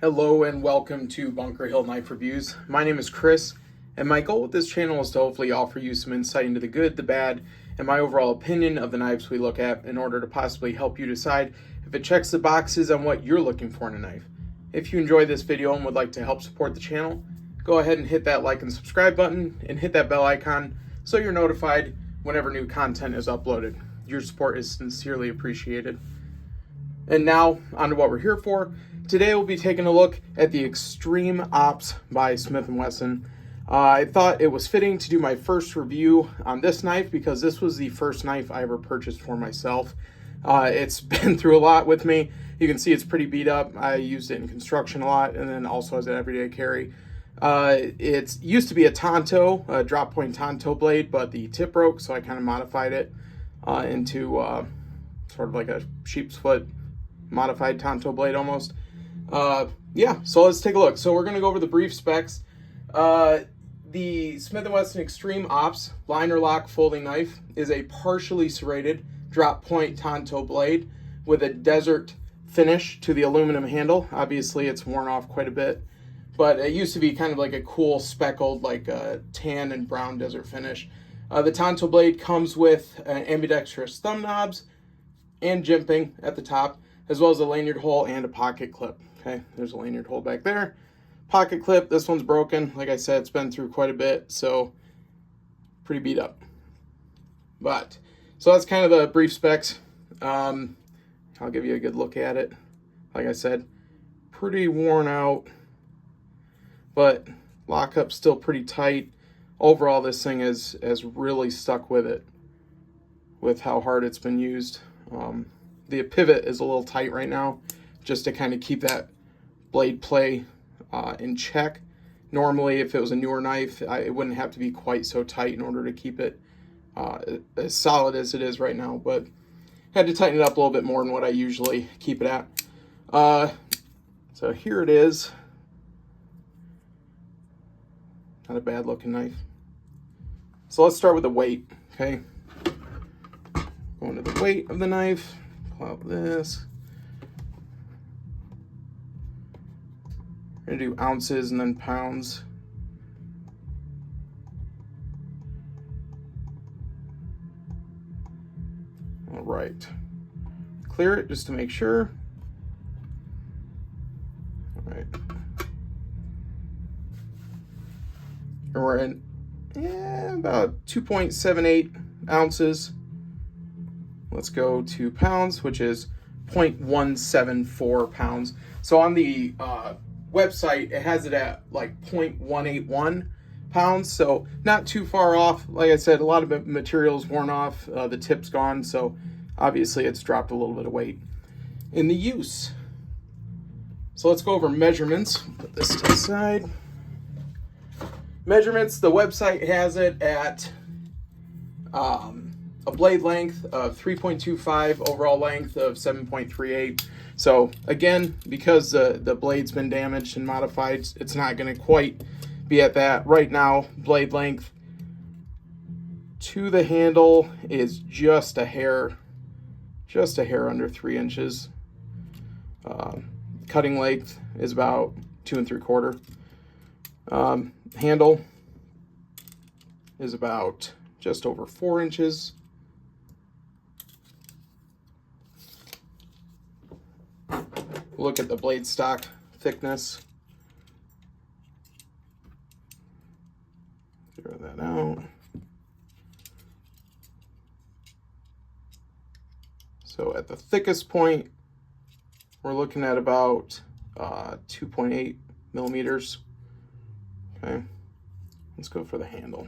Hello and welcome to Bunker Hill Knife Reviews. My name is Chris, and my goal with this channel is to hopefully offer you some insight into the good, the bad, and my overall opinion of the knives we look at in order to possibly help you decide if it checks the boxes on what you're looking for in a knife. If you enjoyed this video and would like to help support the channel, go ahead and hit that like and subscribe button and hit that bell icon so you're notified whenever new content is uploaded. Your support is sincerely appreciated. And now, on to what we're here for. Today we'll be taking a look at the Extreme Ops by Smith&Wesson. I thought it was fitting to do my first review on this knife because this was the first knife I ever purchased for myself. It's been through a lot with me. You can see it's pretty beat up. I used it in construction a lot and then also as an everyday carry. It used to be a Tonto, a drop point Tonto blade, but the tip broke, so I kind of modified it into sort of like a sheep's foot modified Tonto blade almost. Yeah, so let's take a look. So we're going to go over the brief specs. The Smith&Wesson Extreme Ops liner lock folding knife is a partially serrated drop point Tonto blade with a desert finish to the aluminum handle. Obviously it's worn off quite a bit, but it used to be kind of like a cool speckled, like a tan and brown desert finish. The Tonto blade comes with ambidextrous thumb knobs and jimping at the top, as well as a lanyard hole and a pocket clip. Okay, there's a lanyard hole back there. Pocket clip, this one's broken. Like I said, it's been through quite a bit, so pretty beat up. But, so that's kind of the brief specs. I'll give you a good look at it. Like I said, pretty worn out, but lockup's still pretty tight. Overall, this thing has really stuck with it, with how hard it's been used. The pivot is a little tight right now, just to kind of keep that blade play in check. Normally, if it was a newer knife, it wouldn't have to be quite so tight in order to keep it as solid as it is right now, but had to tighten it up a little bit more than what I usually keep it at. So here it is. Not a bad looking knife. So let's start with the weight, okay? Going to the weight of the knife, pull out this. We're gonna do ounces and then pounds. All right, clear it just to make sure. All right, and we're in about 2.78 ounces. Let's go to pounds, which is 0.174 pounds. So on the website, it has it at like 0.181 pounds, so not too far off. Like I said, a lot of material's worn off, the tip's gone, so obviously it's dropped a little bit of weight in the use. So let's go over measurements. Put this to the side. Measurements, the website has it at a blade length of 3.25, overall length of 7.38. So again, because the blade's been damaged and modified, it's not going to quite be at that. Right now, blade length to the handle is just a hair under 3 inches. Cutting length is about 2 3/4. Handle is about just over 4 inches. Look at the blade stock thickness. Zero that out. So at the thickest point, we're looking at about 2.8 millimeters. Okay, let's go for the handle.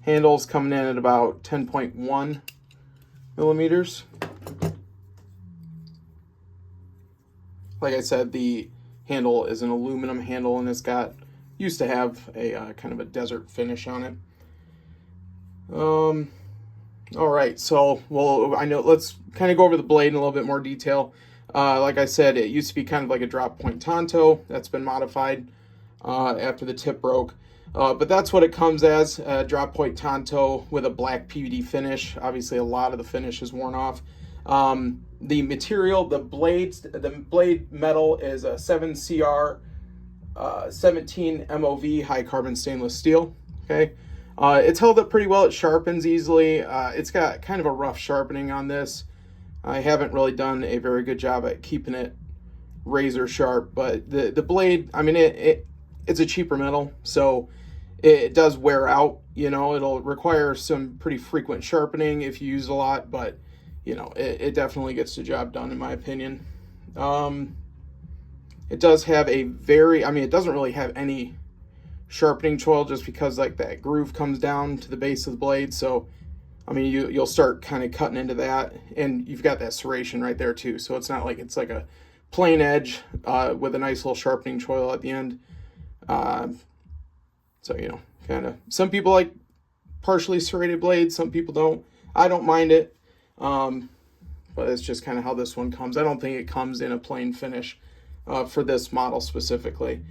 Handle's coming in at about 10.1 millimeters. Like I said, the handle is an aluminum handle and it's used to have a kind of a desert finish on it. All right, so let's kind of go over the blade in a little bit more detail. Like I said, it used to be kind of like a drop point Tonto that's been modified after the tip broke. But that's what it comes as, a drop point Tonto with a black PVD finish. Obviously, a lot of the finish is worn off. The material, the blade metal is a 7CR 17 MOV high carbon stainless steel. Okay, it's held up pretty well. It sharpens easily. It's got kind of a rough sharpening on this. I haven't really done a very good job at keeping it razor sharp, but the blade, I mean, it's a cheaper metal, so it does wear out. You know, it'll require some pretty frequent sharpening if you use a lot, but you know, it definitely gets the job done in my opinion. It does have a very, I mean, it doesn't really have any sharpening choil just because like that groove comes down to the base of the blade. So, I mean, you'll start kind of cutting into that, and you've got that serration right there too. So it's not like it's like a plain edge with a nice little sharpening choil at the end. So, you know, kind of, some people like partially serrated blades, some people don't. I don't mind it. But it's just kind of how this one comes. I don't think it comes in a plain finish for this model specifically.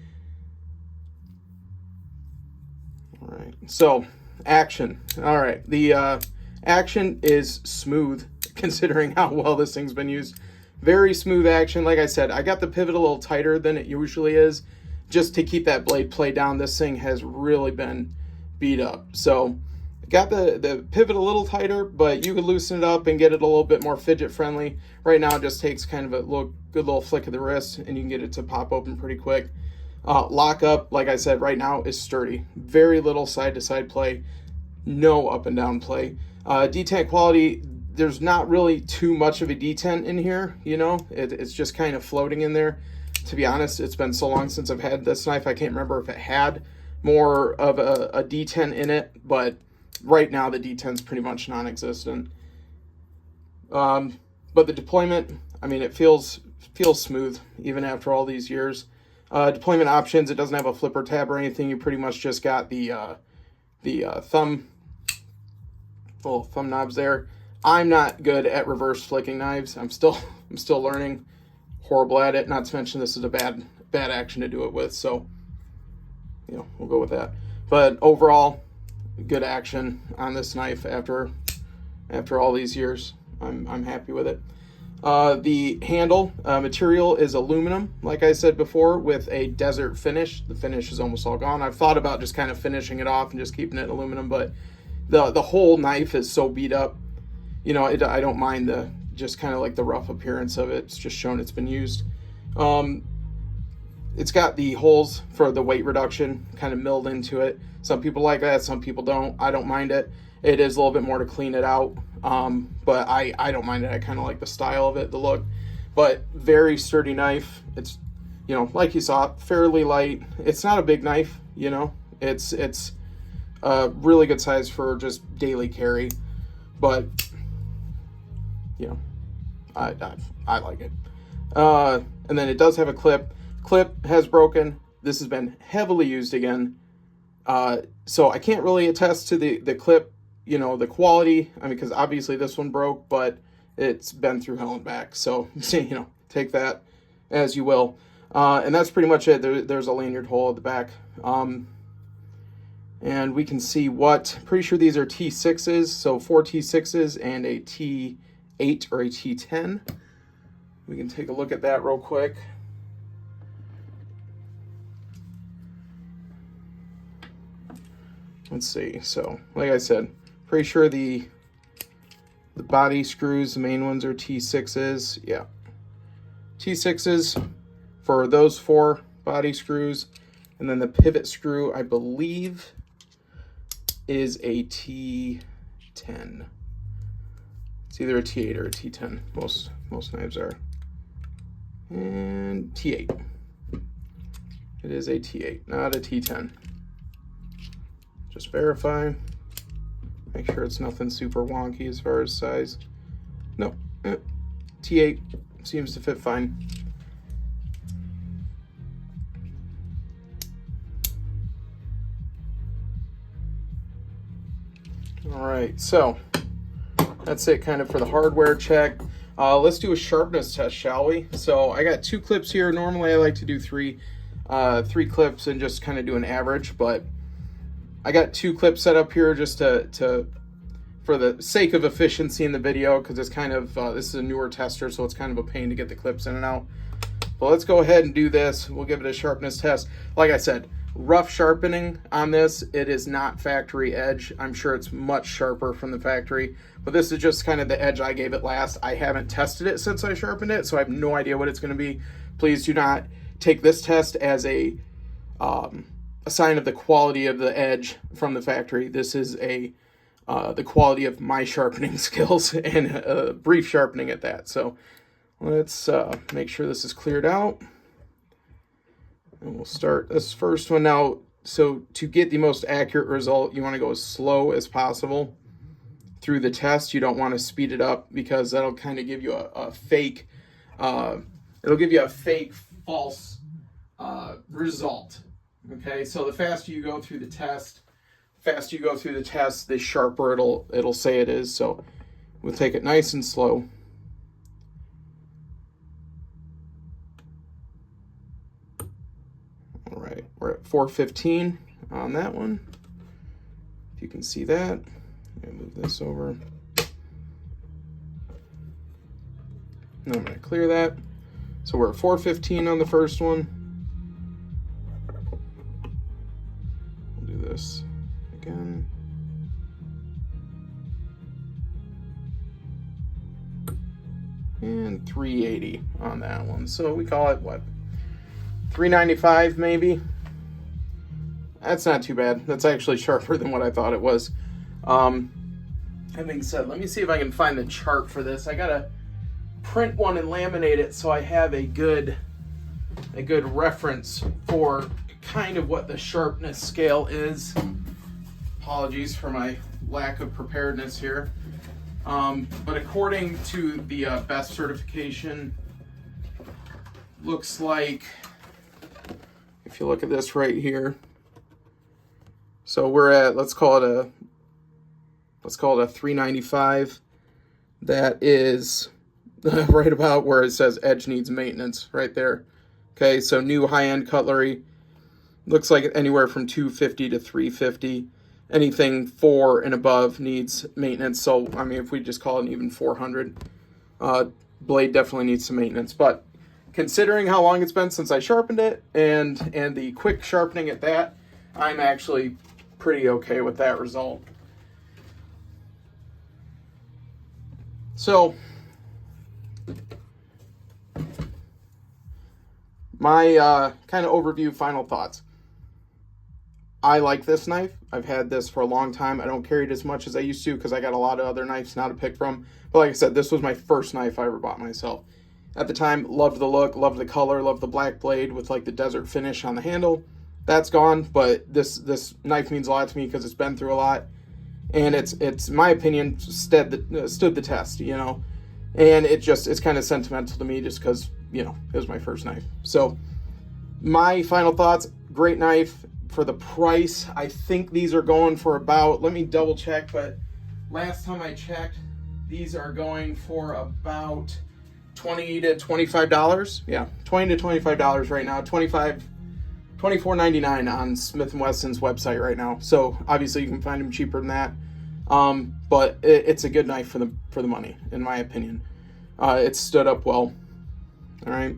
All right, so action. All right, the action is smooth considering how well this thing's been used. Very smooth action. Like I said, I got the pivot a little tighter than it usually is just to keep that blade play down. This thing has really been beat up. So got the pivot a little tighter, but you could loosen it up and get it a little bit more fidget friendly. Right now it just takes kind of a good little flick of the wrist and you can get it to pop open pretty quick. Lock up, like I said, right now is sturdy. Very little side to side play, no up and down play. Detent quality, there's not really too much of a detent in here, you know, it's just kind of floating in there. To be honest, it's been so long since I've had this knife, I can't remember if it had more of a detent in it, but right now the detent's pretty much non-existent. But the deployment, I mean, it feels smooth even after all these years. Deployment options, it doesn't have a flipper tab or anything. You pretty much just got the thumb knobs there. I'm not good at reverse flicking knives. I'm still learning. Horrible at it. Not to mention this is a bad action to do it with. So, you know, we'll go with that. But overall, good action on this knife after all these years. I'm happy with it. The handle material is aluminum, like I said before, with a desert finish. The finish is almost all gone. I've thought about just kind of finishing it off and just keeping it aluminum, but the whole knife is so beat up, you know, I don't mind the just kind of like the rough appearance of it. It's just shown it's been used. It's got the holes for the weight reduction kind of milled into it. Some people like that, some people don't. I don't mind it. It is a little bit more to clean it out, but I don't mind it. I kind of like the style of it, the look. But very sturdy knife. It's, you know, like you saw, fairly light. It's not a big knife, you know. It's a really good size for just daily carry, but you know, I like it. And then it does have a clip. Clip has broken. This has been heavily used again. So I can't really attest to the clip, you know, the quality. I mean, because obviously this one broke, but it's been through hell and back. So, you know, take that as you will. And that's pretty much it. There's a lanyard hole at the back. And we can see pretty sure these are T6s. So 4 T6s and a T8 or a T10. We can take a look at that real quick. Let's see. So, like I said, pretty sure the body screws, the main ones are T6s. Yeah. T6s for those 4 body screws. And then the pivot screw, I believe, is a T10. It's either a T8 or a T10. Most knives are. And T8. It is a T8, not a T10. Just verify. Make sure it's nothing super wonky as far as size. No, T8 seems to fit fine. All right, so that's it kind of for the hardware check. Let's do a sharpness test, shall we? So I got 2 clips here. Normally I like to do 3 clips and just kind of do an average, but I got 2 clips set up here just to for the sake of efficiency in the video, because it's kind of, this is a newer tester, so it's kind of a pain to get the clips in and out. But let's go ahead and do this. We'll give it a sharpness test. Like I said, rough sharpening on this. It is not factory edge. I'm sure it's much sharper from the factory, but this is just kind of the edge I gave it last. I haven't tested it since I sharpened it, so I have no idea what it's going to be. Please do not take this test as a sign of the quality of the edge from the factory. This is the quality of my sharpening skills, and brief sharpening at that. So let's make sure this is cleared out. And we'll start this first one now. So to get the most accurate result, you want to go as slow as possible through the test. You don't want to speed it up, because that'll kind of give you a fake, it'll give you a fake false result. Okay, so the faster you go through the test, the sharper it'll say it is. So we'll take it nice and slow. All right, we're at 415 on that one. If you can see that, I'm gonna move this over. Now I'm gonna clear that. So we're at 415 on the first one. We'll do this again. And 380 on that one. So we call it what? 395 maybe? That's not too bad. That's actually sharper than what I thought it was. Having said, let me see if I can find the chart for this. I gotta print one and laminate it so I have a good reference for kind of what the sharpness scale is. Apologies for my lack of preparedness here. But according to the BEST certification, looks like, if you look at this right here, so we're at, let's call it a 395. That is right about where it says edge needs maintenance, right there. Okay, so new high-end cutlery looks like anywhere from 250 to 350. Anything 4 and above needs maintenance. So I mean, if we just call it even 400, blade definitely needs some maintenance. But considering how long it's been since I sharpened it, and the quick sharpening at that, I'm actually pretty okay with that result. So my kind of overview, final thoughts. I like this knife. I've had this for a long time. I don't carry it as much as I used to, because I got a lot of other knives now to pick from. But like I said, this was my first knife I ever bought myself. At the time, loved the look, loved the color, loved the black blade with like the desert finish on the handle. That's gone, but this knife means a lot to me because it's been through a lot, and it's in my opinion stood the test, you know. And it's kind of sentimental to me just because, you know, it was my first knife. So my final thoughts: great knife. For the price, I think these are going for about, let me double check, but last time I checked, these are going for about $20 to $25. Yeah, $20 to $25 right now. $24.99 on Smith&Wesson's website right now. So obviously you can find them cheaper than that. But it's a good knife for the money, in my opinion. It's stood up well. All right.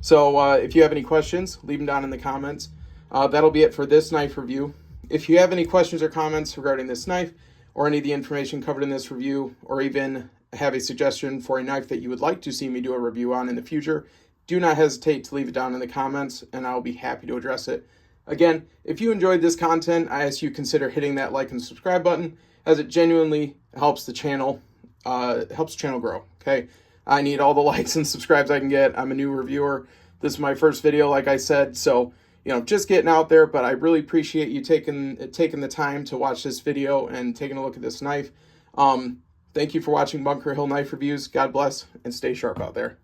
So if you have any questions, leave them down in the comments. That'll be it for this knife review. If you have any questions or comments regarding this knife, or any of the information covered in this review, or even have a suggestion for a knife that you would like to see me do a review on in the future, do not hesitate to leave it down in the comments, and I'll be happy to address it. Again, if you enjoyed this content, I ask you consider hitting that like and subscribe button, as it genuinely helps the channel grow. Okay, I need all the likes and subscribes I can get. I'm a new reviewer. This is my first video, like I said, so you know, just getting out there. But I really appreciate you taking the time to watch this video and taking a look at this knife. Thank you for watching Bunker Hill Knife Reviews. God bless, and stay sharp out there.